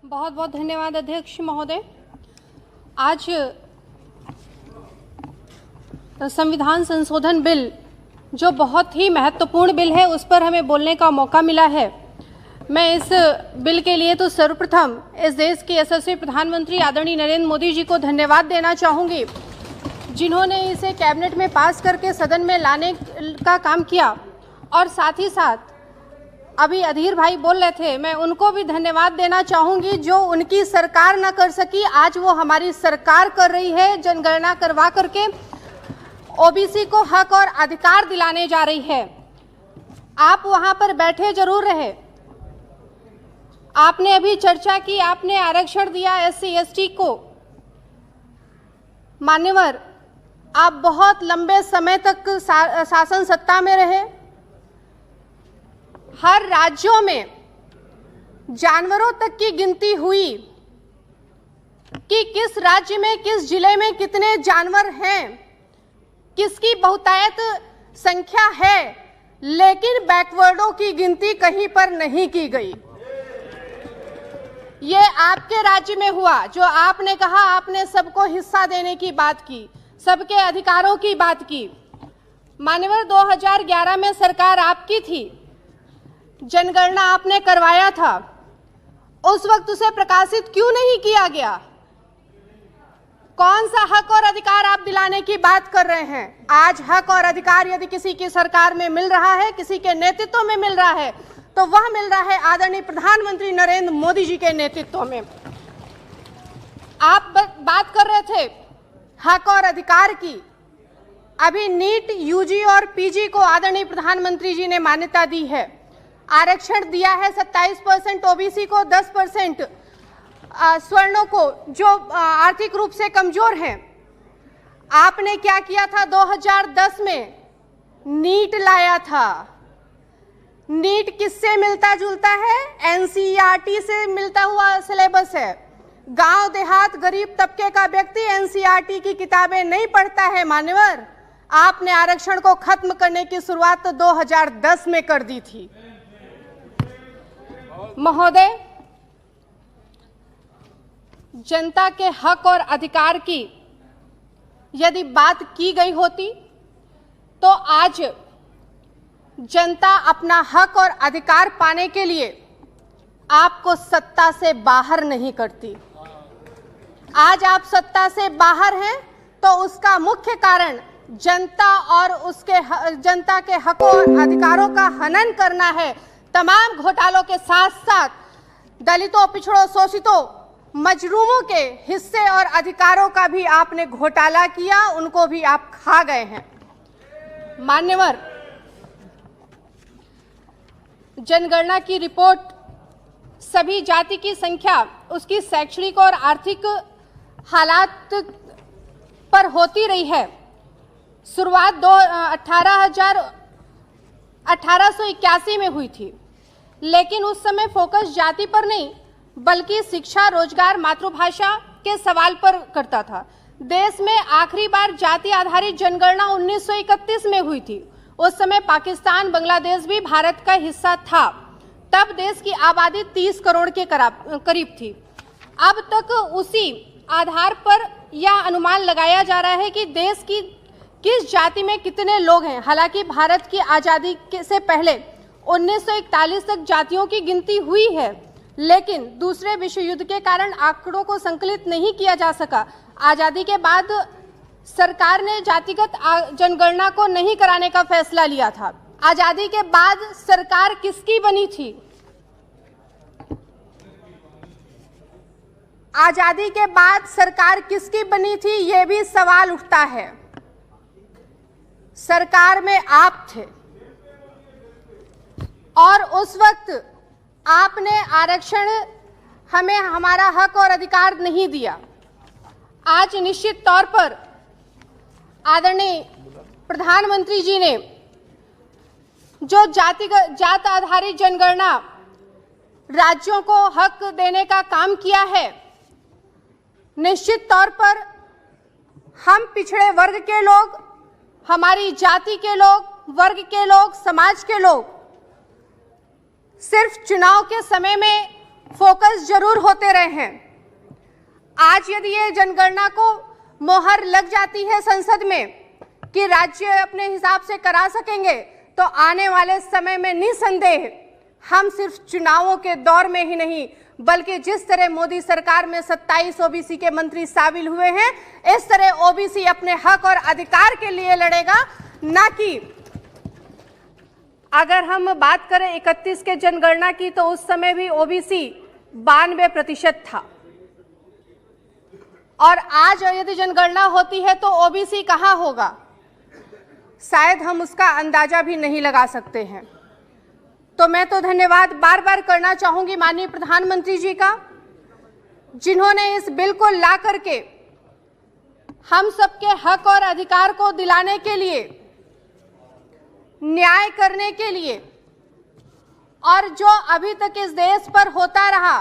बहुत बहुत धन्यवाद अध्यक्ष महोदय। आज संविधान संशोधन बिल जो बहुत ही महत्वपूर्ण बिल है उस पर हमें बोलने का मौका मिला है। मैं इस बिल के लिए तो सर्वप्रथम इस देश के यशस्वी प्रधानमंत्री आदरणीय नरेंद्र मोदी जी को धन्यवाद देना चाहूँगी, जिन्होंने इसे कैबिनेट में पास करके सदन में लाने का काम किया। और साथ ही साथ अभी अधीर भाई बोल रहे थे, मैं उनको भी धन्यवाद देना चाहूँगी, जो उनकी सरकार न कर सकी आज वो हमारी सरकार कर रही है। जनगणना करवा करके ओबीसी को हक और अधिकार दिलाने जा रही है। आप वहाँ पर बैठे जरूर रहे, आपने अभी चर्चा की, आपने आरक्षण दिया एससी एसटी को। मान्यवर, आप बहुत लंबे समय तक शासन सत्ता में रहे। हर राज्यों में जानवरों तक की गिनती हुई कि किस राज्य में किस जिले में कितने जानवर हैं, किसकी बहुतायत संख्या है, लेकिन बैकवर्डों की गिनती कहीं पर नहीं की गई। ये आपके राज्य में हुआ, जो आपने कहा, आपने सबको हिस्सा देने की बात की, सबके अधिकारों की बात की। मान्यवर, 2011 में सरकार आपकी थी, जनगणना आपने करवाया था, उस वक्त उसे प्रकाशित क्यों नहीं किया गया? कौन सा हक और अधिकार आप दिलाने की बात कर रहे हैं? आज हक और अधिकार यदि किसी की सरकार में मिल रहा है, किसी के नेतृत्व में मिल रहा है, तो वह मिल रहा है आदरणीय प्रधानमंत्री नरेंद्र मोदी जी के नेतृत्व में। आप बात कर रहे थे हक और अधिकार की। अभी नीट, यूजी और पीजी को आदरणीय प्रधानमंत्री जी ने मान्यता दी है, आरक्षण दिया है 27%, ओबीसी को 10%, स्वर्णों को जो आर्थिक रूप से कमजोर हैं। आपने क्या किया था? 2010 में नीट लाया था। नीट किससे मिलता जुलता है? एनसीईआरटी से मिलता हुआ सिलेबस है। गांव देहात गरीब तबके का व्यक्ति एनसीईआरटी की किताबें नहीं पढ़ता है। मान्यवर, आपने आरक्षण को खत्म करने की शुरुआत तो 2010 में कर दी थी। महोदय, जनता के हक और अधिकार की यदि बात की गई होती तो आज जनता अपना हक और अधिकार पाने के लिए आपको सत्ता से बाहर नहीं करती। आज आप सत्ता से बाहर हैं तो उसका मुख्य कारण जनता और जनता के हकों और अधिकारों का हनन करना है। तमाम घोटालों के साथ साथ दलितों, पिछड़ों, शोषितों, मजलूमों के हिस्से और अधिकारों का भी आपने घोटाला किया, उनको भी आप खा गए हैं। मान्यवर, जनगणना की रिपोर्ट सभी जाति की संख्या, उसकी शैक्षणिक और आर्थिक हालात पर होती रही है। शुरुआत 1881 में हुई थी, लेकिन उस समय फोकस जाति पर नहीं बल्कि शिक्षा, रोजगार, मातृभाषा के सवाल पर करता था। देश में आखिरी बार जाति आधारित जनगणना 1931 में हुई थी। उस समय पाकिस्तान, बांग्लादेश भी भारत का हिस्सा था। तब देश की आबादी 30 करोड़ के करीब थी। अब तक उसी आधार पर यह अनुमान लगाया जा रहा है कि देश की किस जाति में कितने लोग हैं। हालांकि भारत की आज़ादी से पहले 1941 तक जातियों की गिनती हुई है, लेकिन दूसरे विश्व युद्ध के कारण आंकड़ों को संकलित नहीं किया जा सका। आज़ादी के बाद सरकार ने जातिगत जनगणना को नहीं कराने का फैसला लिया था। आज़ादी के बाद सरकार किसकी बनी थी? आज़ादी के बाद सरकार किसकी बनी थी, ये भी सवाल उठता है। सरकार में आप थे और उस वक्त आपने आरक्षण, हमें हमारा हक और अधिकार नहीं दिया। आज निश्चित तौर पर आदरणीय प्रधानमंत्री जी ने जो जात आधारित जनगणना राज्यों को हक देने का काम किया है, निश्चित तौर पर हम पिछड़े वर्ग के लोग, हमारी जाति के लोग, वर्ग के लोग, समाज के लोग सिर्फ चुनाव के समय में फोकस जरूर होते रहे हैं। आज यदि ये जनगणना को मोहर लग जाती है संसद में कि राज्य अपने हिसाब से करा सकेंगे, तो आने वाले समय में निसंदेह हम सिर्फ चुनावों के दौर में ही नहीं, बल्कि जिस तरह मोदी सरकार में 27 ओबीसी के मंत्री शामिल हुए हैं, इस तरह ओबीसी अपने हक और अधिकार के लिए लड़ेगा, ना कि अगर हम बात करें 31 के जनगणना की, तो उस समय भी ओबीसी 92% था, और आज यदि जनगणना होती है तो ओबीसी कहां होगा, शायद हम उसका अंदाजा भी नहीं लगा सकते हैं। तो मैं तो धन्यवाद बार बार करना चाहूंगी माननीय प्रधानमंत्री जी का, जिन्होंने इस बिल को ला करके हम सबके हक और अधिकार को दिलाने के लिए, न्याय करने के लिए, और जो अभी तक इस देश पर होता रहा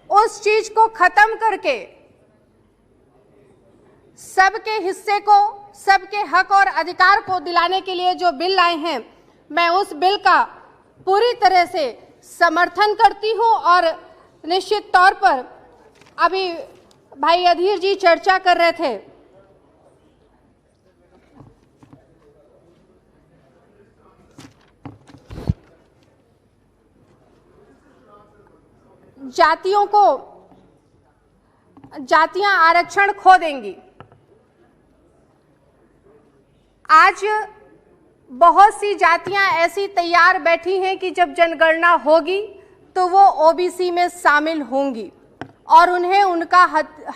उस चीज को खत्म करके सबके हिस्से को, सबके हक और अधिकार को दिलाने के लिए जो बिल लाए हैं, मैं उस बिल का पूरी तरह से समर्थन करती हूं। और निश्चित तौर पर अभी भाई अधीर जी चर्चा कर रहे थे, जातियां आरक्षण खो देंगी। आज बहुत सी जातियां ऐसी तैयार बैठी हैं कि जब जनगणना होगी तो वो ओबीसी में शामिल होंगी और उन्हें उनका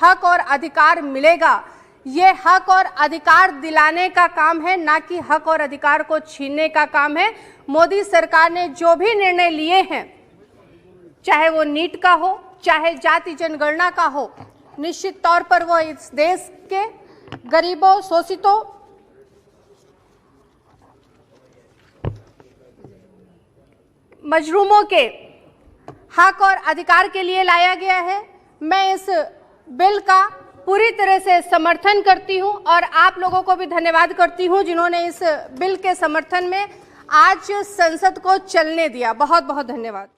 हक और अधिकार मिलेगा। ये हक और अधिकार दिलाने का काम है, ना कि हक और अधिकार को छीनने का काम है। मोदी सरकार ने जो भी निर्णय लिए हैं, चाहे वो नीट का हो, चाहे जाति जनगणना का हो, निश्चित तौर पर वो इस देश के गरीबों, शोषितों, मजलूमों के हक और अधिकार के लिए लाया गया है। मैं इस बिल का पूरी तरह से समर्थन करती हूं और आप लोगों को भी धन्यवाद करती हूं जिन्होंने इस बिल के समर्थन में आज संसद को चलने दिया। बहुत बहुत धन्यवाद।